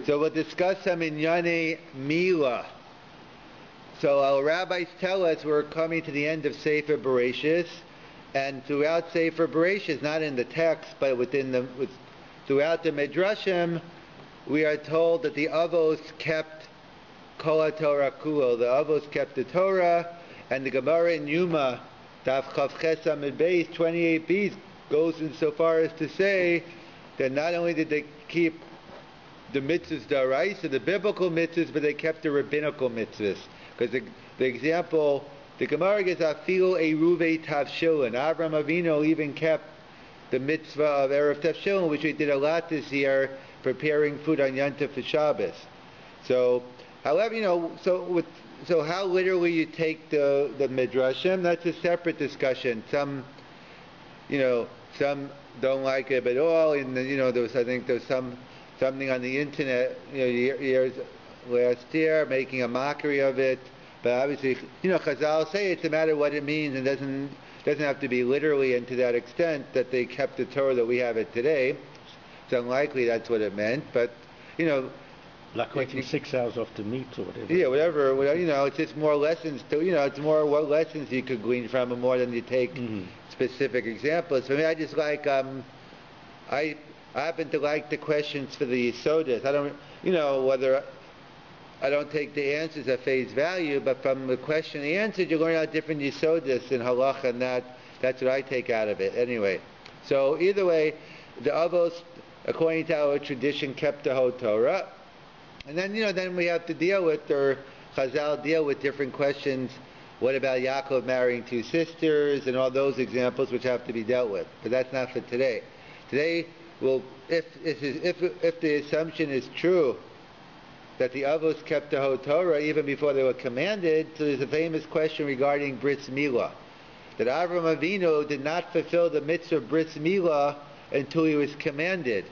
So we'll discuss some Inyane Milah. So our rabbis tell us we're coming to the end of Sefer Bereshis, and throughout Sefer Bereshis, not in the text, but throughout the Midrashim, we are told that the Avos kept Kol HaTorah Kulo. The Avos kept the Torah, and the Gemara in Yuma, Daf Chav Ches Amud Beis 28b, goes insofar as to say that not only did they keep the mitzvahs d'oraisa, the biblical mitzvahs, but they kept the rabbinical mitzvahs. Because the example, the Gemara gives Afilu Eruve Tavshilin. Avram Avinu even kept the mitzvah of Erev Tavshilin, which we did a lot this year, preparing food on Yontif for Shabbos. So, however, so how literally you take the Midrashim, that's a separate discussion. Some don't like it at all. There's something on the internet, years last year, making a mockery of it. But obviously, Chazal say it's a matter of what it means, and doesn't have to be literally and to that extent that they kept the Torah that we have it today. It's unlikely that's what it meant, but like waiting 6 hours off the meat or whatever. Yeah, whatever. It's just more lessons it's more what lessons you could glean from it more than you take specific examples. For me, I just like I happen to like the questions for the Yisodas. I don't, whether I don't take the answers at face value, but from the question and the answer, you learn out different Yisodas in halacha, and that's what I take out of it. Anyway, so either way, the Avos, according to our tradition, kept the whole Torah, and then then we have to deal with, or Chazal deal with different questions. What about Yaakov marrying two sisters, and all those examples which have to be dealt with? But that's not for today. Today, well, if the assumption is true that the Avos kept the whole Torah even before they were commanded, so there's a famous question regarding Bris Milah, that Avram Avinu did not fulfill the mitzvah of Bris Milah until he was commanded.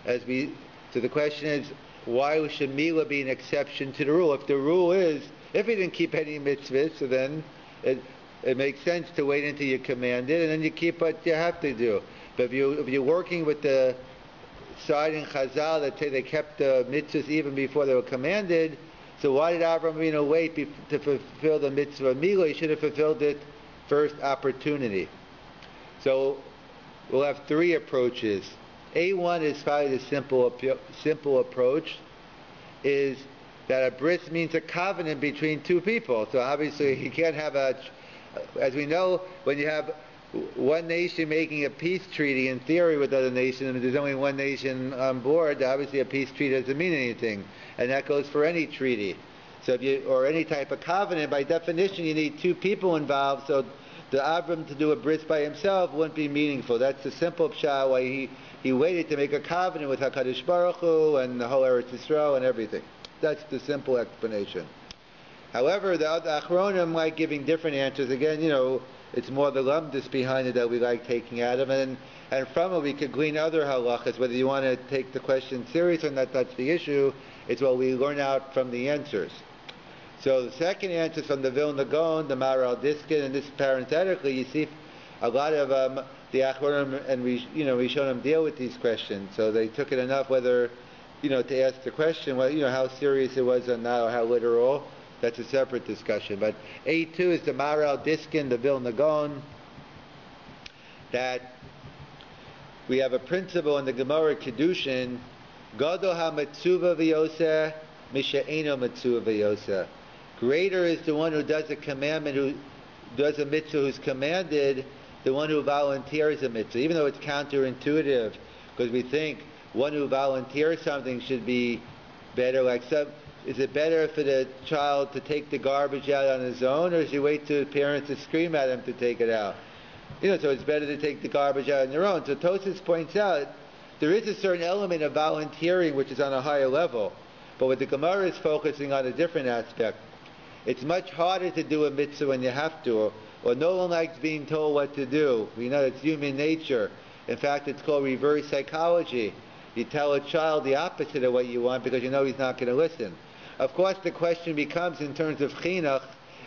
So the question is, why should Milah be an exception to the rule? If the rule is, if he didn't keep any mitzvahs, so then it makes sense to wait until you're commanded, and then you keep what you have to do. But if you're working with the side in Chazal that say they kept the mitzvahs even before they were commanded, so why did Avram Avinu wait to fulfill the mitzvah of Milah? He should have fulfilled it first opportunity. So we'll have three approaches. A1 is probably the simple approach, is that a bris means a covenant between two people. So obviously you can't have as we know, when you have one nation making a peace treaty in theory with other nations, and there's only one nation on board, obviously a peace treaty doesn't mean anything. And that goes for any treaty. So or any type of covenant, by definition you need two people involved, so the Avram to do a bris by himself wouldn't be meaningful. That's the simple pshat why he waited to make a covenant with HaKadosh Baruch Hu and the whole Eretz Yisrael and everything. That's the simple explanation. However, the other Achronim like giving different answers. Again, it's more the lumdus behind it that we like taking out of it, and from it we could glean other halachas. Whether you want to take the question serious or not, that's the issue. It's what we learn out from the answers. So the second answer is from the Vilna Gaon, the Maral Diskin, and this parenthetically, you see a lot of the Achronim and Rishonim deal with these questions. So they took it enough whether to ask the question, how serious it was or not, or how literal. That's a separate discussion. But A2 is the Maral Diskin, the Vilna Gaon, that we have a principle in the Gemara Kedushin, Gadol ha-metzuva v'yoseh, misha'eno metzuva v'yoseh. Greater is the one who does a commandment, who does a mitzvah, who's commanded, the one who volunteers a mitzvah, even though it's counterintuitive, because we think one who volunteers something should be better. Is it better for the child to take the garbage out on his own, or should you wait till the parents to scream at him to take it out? So it's better to take the garbage out on your own. So Tosfos points out there is a certain element of volunteering which is on a higher level, but what the Gemara is focusing on a different aspect. It's much harder to do a mitzvah when you have to, or no one likes being told what to do. It's human nature. In fact, it's called reverse psychology. You tell a child the opposite of what you want because you know he's not going to listen. Of course, the question becomes, in terms of chinuch,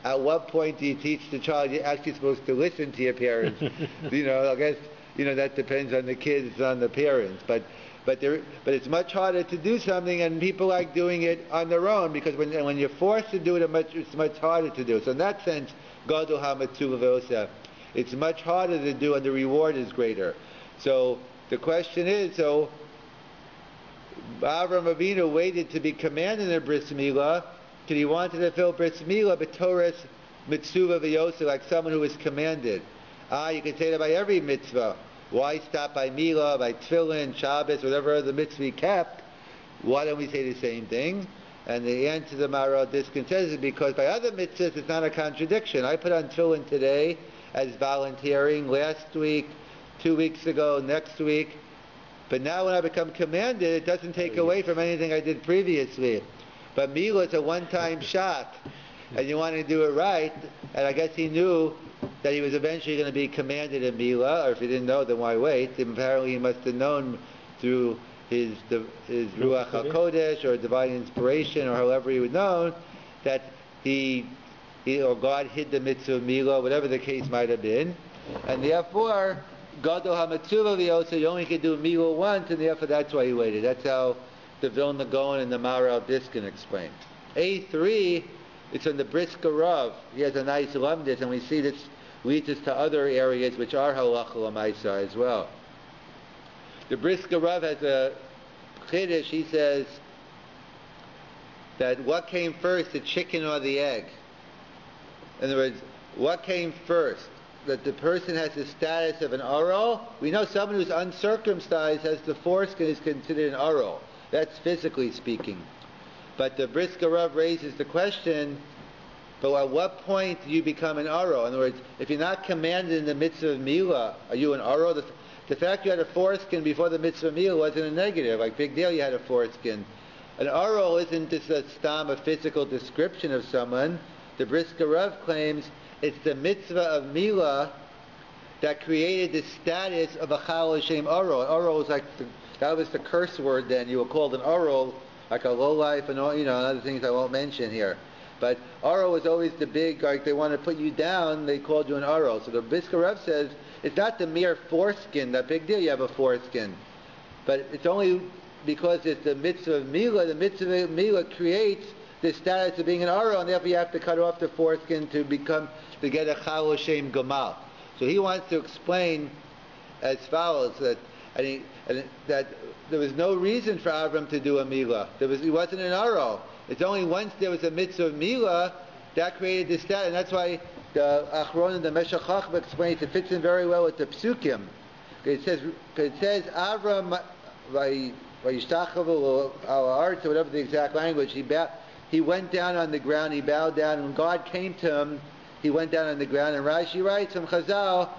at what point do you teach the child you're actually supposed to listen to your parents? I guess that depends on the kids, on the parents. But But it's much harder to do something, and people like doing it on their own, because when you're forced to do it, it's much harder to do. So in that sense, Gadol HaMatzuvah V'Osa, it's much harder to do, and the reward is greater. So the question is, so Avram Avinu waited to be commanded in Bris Milah because he wanted to fulfill Bris Milah, but Torah's Mitzvah V'Osa, like someone who was commanded. You can say that by every mitzvah. Why stop by Milah, by Tefillin, Shabbos, whatever other mitzvah he kept? Why don't we say the same thing? And the answer to the Maharal Diskin says is because by other mitzvahs it's not a contradiction. I put on Tefillin today as volunteering, last week, 2 weeks ago, next week. But now when I become commanded, it doesn't take away from anything I did previously. But Milah is a one-time shot, and you want to do it right. And I guess he knew that he was eventually going to be commanded in Milah, or if he didn't know, then why wait? Apparently he must have known through his Ruach HaKodesh, or divine inspiration, or however he would know, that he or God hid the mitzvah of Milah, whatever the case might have been. And therefore, Gadol HaMatzuvah V'Osa, you only could do Milah once, and therefore that's why he waited. That's how the Vilna Gaon and the Maharal Diskin explain. A3, it's on the Bris Rav. He has a nice lumdis, and we see this leads us to other areas which are halacha l'maisa as well. The Bris Rav has a chiddush. He says that what came first, the chicken or the egg? In other words, what came first? That the person has the status of an aral. We know someone who's uncircumcised has the foreskin is considered an aral. That's physically speaking. But the Bris Rav raises the question, but at what point do you become an aral? In other words, if you're not commanded in the mitzvah of Milah, are you an aral? The fact you had a foreskin before the mitzvah of Milah wasn't a negative. Like, big deal you had a foreskin. An aral isn't just a stam, a physical description of someone. The Bris Rav claims it's the mitzvah of Milah that created the status of a Chal Hashem aral. Aral is like, that was the curse word then. You were called an aral, like a lowlife and all, other things I won't mention here. But aral was always the big, like they want to put you down, they called you an aral. So the Bris Rav says, it's not the mere foreskin, that big deal you have a foreskin. But it's only because it's the mitzvah of Milah, the mitzvah of Milah creates the status of being an aral, and therefore you have to cut off the foreskin to get a Chal Hashem Gamal. So he wants to explain as follows, that that there was no reason for Avram to do a Milah. He wasn't an aral. It's only once there was a mitzvah of Milah that created this status, and that's why the Achron and the Meshech Chochmah explains it fits in very well with the Psukim. It says Avram vayishtachavu al arts, or whatever the exact language. He went down on the ground. He bowed down, and when God came to him, he went down on the ground. And Rashi writes from Chazal,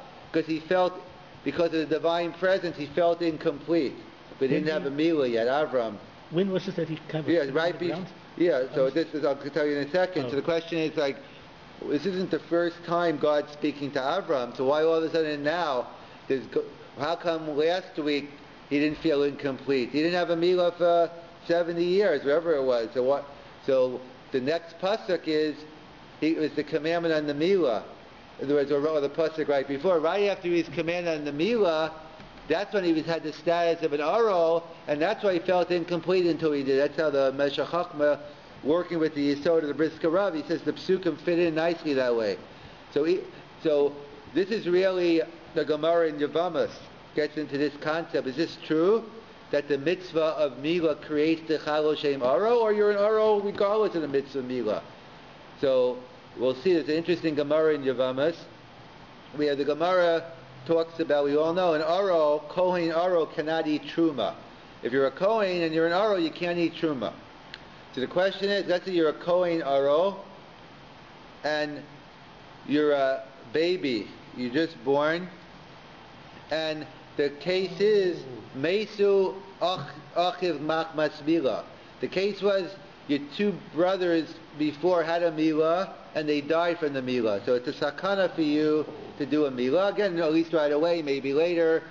because of the divine presence, he felt incomplete. But he didn't have a Milah yet, Avram. When was it that he came right before? Yeah, so this is, I'll tell you in a second. Oh. So the question is, like, this isn't the first time God's speaking to Avram, so why all of a sudden now? How come last week he didn't feel incomplete? He didn't have a Milah for 70 years, whatever it was. So the next pasuk is, it was the commandment on the Milah. In other words, or the pasuk right before, right after he was commanded on the Milah, that's when he had the status of an aral, and that's why he felt incomplete until he did. That's how the Meshech Chochmah, working with the Yisod of the Bris Rav, he says the psukim fit in nicely that way. So this is really the Gemara in Yevamos gets into this concept. Is this true that the mitzvah of Milah creates the Chal Hashem aral, or you're an aral regardless of the mitzvah of Milah? So we'll see. There's an interesting Gemara in Yevamos. We have the Gemara talks about, we all know, an aral, Kohen aral cannot eat truma. If you're a Kohen and you're an aral, you can't eat truma. So the question is, let's say you're a Kohen aral, and you're a baby, you're just born, and the case is, Mesu Achiv Mach Masvila. The case was, your two brothers before had a Milah, and they died from the Milah. So it's a sakana for you to do a Milah. Again, at least right away, maybe later,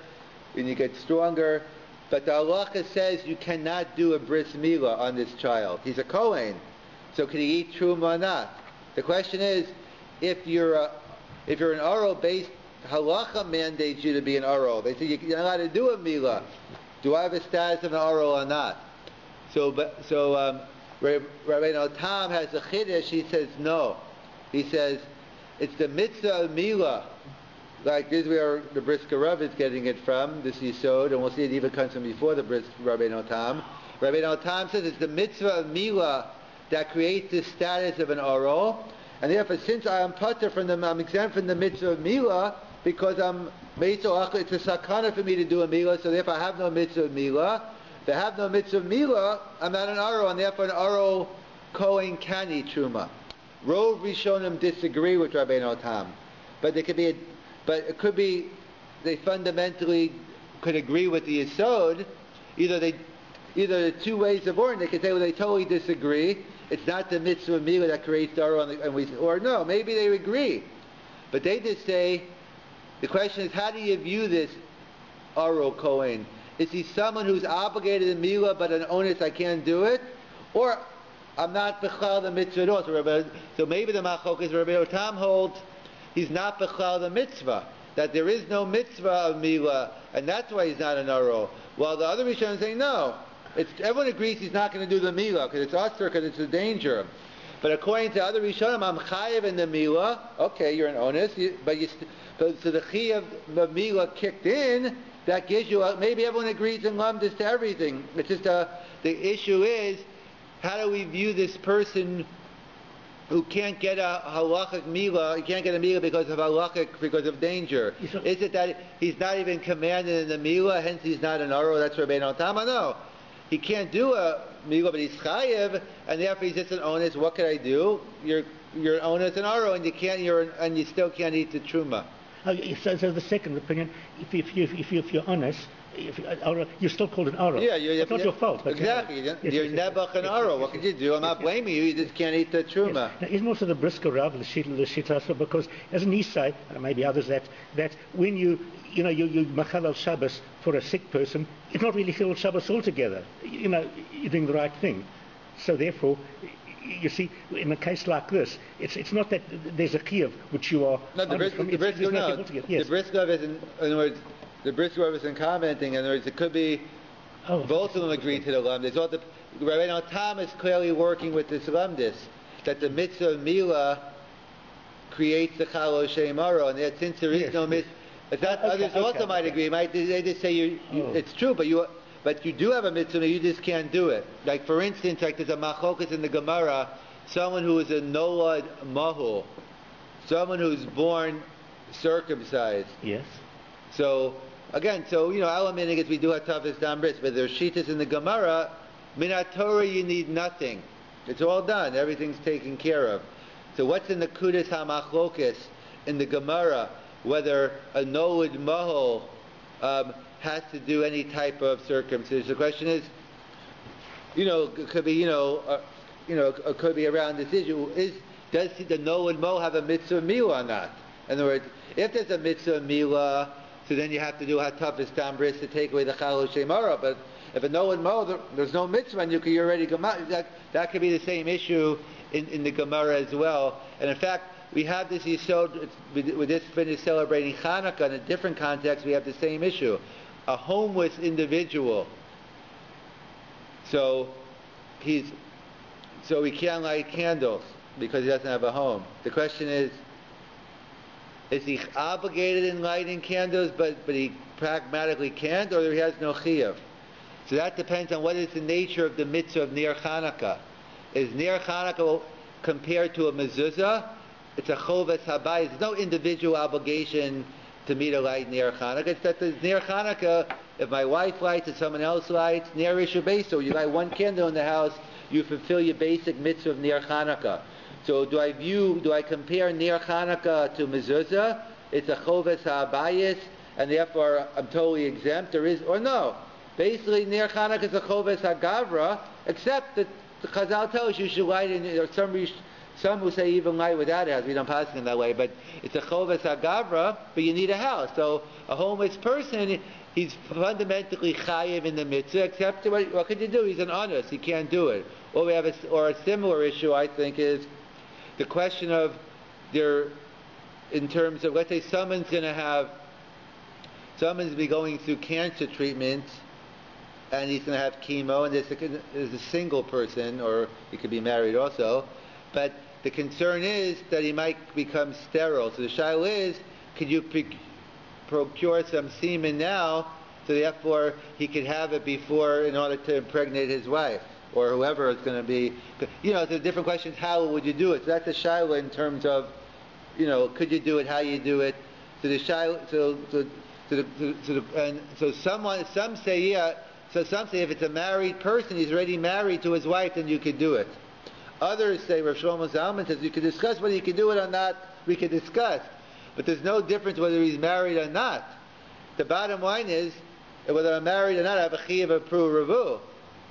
when you get stronger. But the halacha says you cannot do a Bris Milah on this child. He's a Kohen. So can he eat truma or not? The question is, if you're an aral based, halacha mandates you to be an aral. They say you're not allowed to do a Milah. Do I have a status of an aro or not? Rabbi Tam has a chiddush. He says no. He says it's the mitzvah of milah. Like this is where the Bris Milah is getting it from, this Yisod, and we'll see it even comes from before the Rabbi Tam. Rabbi Tam says it's the mitzvah of milah that creates the status of an aro, and therefore since I am pater from them, I'm exempt from the mitzvah of milah because it's a sakana for me to do a milah, so therefore I have no mitzvah of milah. If I have no mitzvah of milah, I'm not an aro, and therefore an aro kohen can eat truma. Rov Rishonim disagree with Rabbi Tam, but it could be they fundamentally could agree with the Yisod. Either the two ways of ordering. They could say, well, they totally disagree. It's not the mitzvah of milah that creates the aro, or no, maybe they agree, but they just say the question is, how do you view this aro kohen? Is he someone who's obligated in milah, but an onus I can't do it, or I'm not bechal the mitzvah at all? So maybe the machlokas Rabbi Tam holds he's not bechal the mitzvah, that there is no mitzvah of milah, and that's why he's not an aro. While the other Rishonim say no, everyone agrees he's not going to do the milah because it's usher, because it's a danger. But according to other Rishonim, I'm chayiv in the milah. Okay, you're an onus, so the chi of the milah kicked in. That gives you maybe everyone agrees in lumdus to everything. It's just the issue is, how do we view this person who can't get a halachic milah? He can't get a milah because of danger. Is it that he's not even commanded in the milah, hence he's not an aro? That's Rabbi Tam. No, he can't do a milah, but he's chayiv, and therefore he's just an onus. What can I do? You're an onus and aro, and you still can't eat the truma. So the second opinion, if you're honest, you're still called an aro. Yeah, it's not your fault. Exactly. You're nebuch an aro. What could you do? I'm not blaming you. You just can't eat the truma. Yes. Now, isn't also the Bris Milah the shita? Because as an Isai, and maybe others, that when you machal al Shabbos for a sick person, it's not really chilul Shabbos altogether. You're doing the right thing. So therefore, you see, in a case like this, it's not that there's a chiyuv which you are. No, the Bris Milah isn't. In other words, the Bris Milah isn't commenting. In other words, it could be both of them agree to the lumdis. Rabbi Tam is clearly working with this lumdis that the mitzvah of milah creates the chalo shem aro, and that since there is no mitzvah, others also might agree. They just say it's true, but you do have a mitzvah, you just can't do it. Like for instance, like there's a machokas in the Gemara, someone who is a nolad mahul, someone who's born circumcised. Yes. So again, element is we do have toughest dam bris, but there's shitas in the Gemara. Minat Torah, you need nothing. It's all done. Everything's taken care of. So what's in the kudas hamachlokas in the Gemara? Whether a nolad mahul has to do any type of circumcision. The question is, it could be, it could be around this issue. Does the nolad mo have a mitzvah milah or not? In other words, if there's a mitzvah milah, so then you have to do toughest dam bris to take away the chalo shem aro. But if a nolad mo, there's no mitzvah, and you're already gemara. That could be the same issue in the Gemara as well. And in fact, we have this yisod. With this finished celebrating Hanukkah in a different context. We have the same issue. A homeless individual. So he can't light candles because he doesn't have a home. The question is he obligated in lighting candles, but he pragmatically can't, or he has no chiyuv? So that depends on what is the nature of the mitzvah of Ner Chanukah. Is Ner Chanukah compared to a mezuzah? It's a choves habayis. There's no individual obligation to me to light Ner Chanukah. It's that the Ner Chanukah, if my wife lights or someone else lights, Ner Isha Beso, you light one candle in the house, you fulfill your basic mitzvah of Ner Chanukah. So do I compare Ner Chanukah to mezuzah? It's a choves habayis, and therefore I'm totally exempt, or no. Basically, Ner Chanukah is a choves hagavra, except that the Chazal tells you should light in, or some who say even light without a house. We don't pass it in that way, but it's a choves hagavra, but you need a house. So a homeless person, he's fundamentally chayiv in the mitzvah, except what could you do? He's an honest, he can't do it. Or a similar issue, I think, is the question of in terms of, let's say someone's be going through cancer treatment, and he's going to have chemo, and there's a single person, or he could be married also, but the concern is that he might become sterile. So the shaila is, could you procure some semen now, so therefore he could have it before, in order to impregnate his wife, or whoever it's going to be. The different questions, how would you do it? So that's a shaila in terms of, could you do it, how you do it. So the shaila, some say, yeah. So some say if it's a married person, he's already married to his wife, then you could do it. Others say, Rav Shlomo Zalman says, you could discuss whether you can do it or not, we could discuss. But there's no difference whether he's married or not. The bottom line is, whether I'm married or not, I have a chiyuv of pru revu.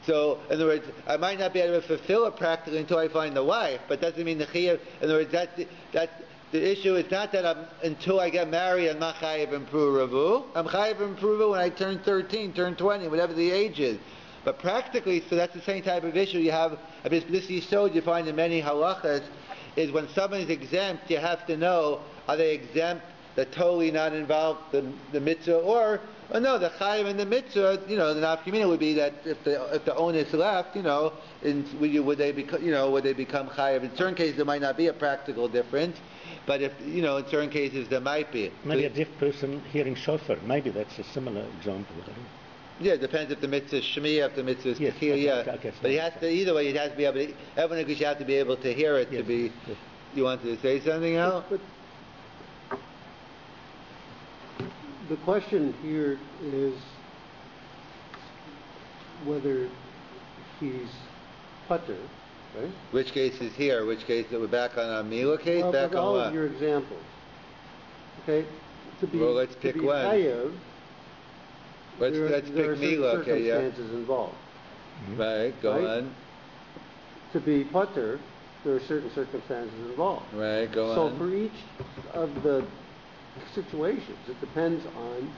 So, in other words, I might not be able to fulfill it practically until I find the wife, but doesn't mean the chiyuv, in other words, the issue is not that until I get married, I'm not chayiv in pru revu. I'm chayiv in pru revu when I turn 13, turn 20, whatever the age is. But practically, so that's the same type of issue you have. This yisod you find in many halachas is when someone is exempt, you have to know, are they exempt, they're totally not involved in the mitzvah, or no, the chayiv and the mitzvah, the nafkamina would be that if the onus left, would they become chayiv? In certain cases, there might not be a practical difference, but if in certain cases there might be. Maybe a deaf person hearing shofar. Maybe that's a similar example. Yeah, it depends if the mitzvah is shmiyah, if the mitzvah is yes, yeah. But he has to, either way, he has to be able to, everyone agrees you have to be able to hear it, yes, to be, yes. You wanted to say something else? But the question here is whether he's putter, right? Which case is here? Which case, we're back on our Mila case? Well, back on all what? Of your examples. Okay? Let's pick one. Chayav, let's pick Mila, okay, yeah. Circumstances involved. Mm-hmm. Right, go on. To be putter, there are certain circumstances involved. Right, go on. So for each of the situations, it depends on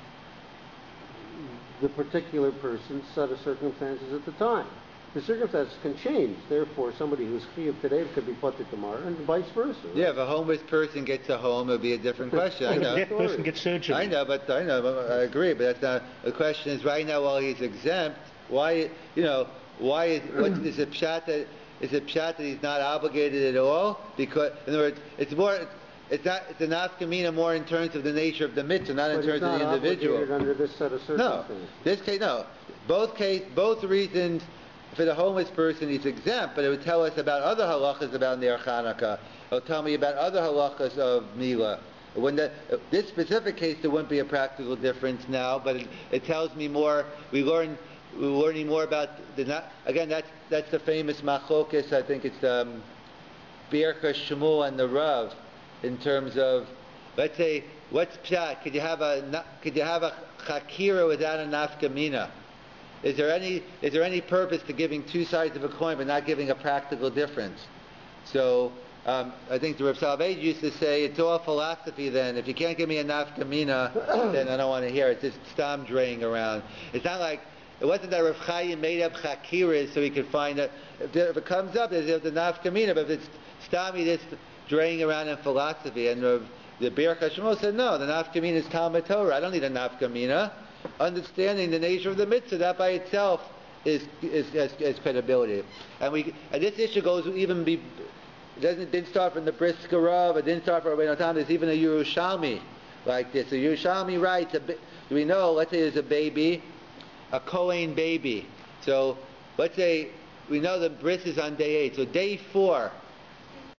the particular person's set of circumstances at the time. The circumstances can change. Therefore, somebody who's chiyuv today could be putter tomorrow, and vice versa. Right? Yeah, if a homeless person gets a home, it would be a different question. I know. If a deaf person gets surgery. I know, but I agree. But that's not the question. Is right now while he's exempt, why? Why is it pshat that? Is it pshat that he's not obligated at all? Because, in other words, it's a nafkamina more in terms of the nature of the mitzvah, not in terms of the individual. But under this set of circumstances. No, this case, no. Both reasons. For the homeless person, he's exempt, but it would tell us about other halachas about Ner Chanukah. It will tell me about other halachas of Mila. This specific case, there wouldn't be a practical difference now, but it tells me more. We're learning more about again. That's the famous machlokas. I think it's Birka Shmuel and the Rav, in terms of, let's say, what's pshat? Could you have a chakira without a nafkamina? Is there any purpose to giving two sides of a coin but not giving a practical difference? So I think the Rav Selevan used to say it's all philosophy. Then if you can't give me a nafkamina, then I don't want to hear it. It's just stam draying around. It's not like it wasn't that Rav Chaim made up chakiras so he could find it. If it comes up, there's the nafkamina. But if it's stami, just draying around in philosophy. And the Birka Shmuel said no. The nafkamina is Talmud Torah. I don't need a nafkamina. Understanding the nature of the mitzvah, that by itself is credibility. And this issue goes didn't start from the Bris Milah, it didn't start from Rabbi Natan. There's even a Yerushalmi like this. A Yerushalmi writes, do we know, let's say there's a baby, a Kohen baby. So let's say we know the bris is on day 8. So day 4,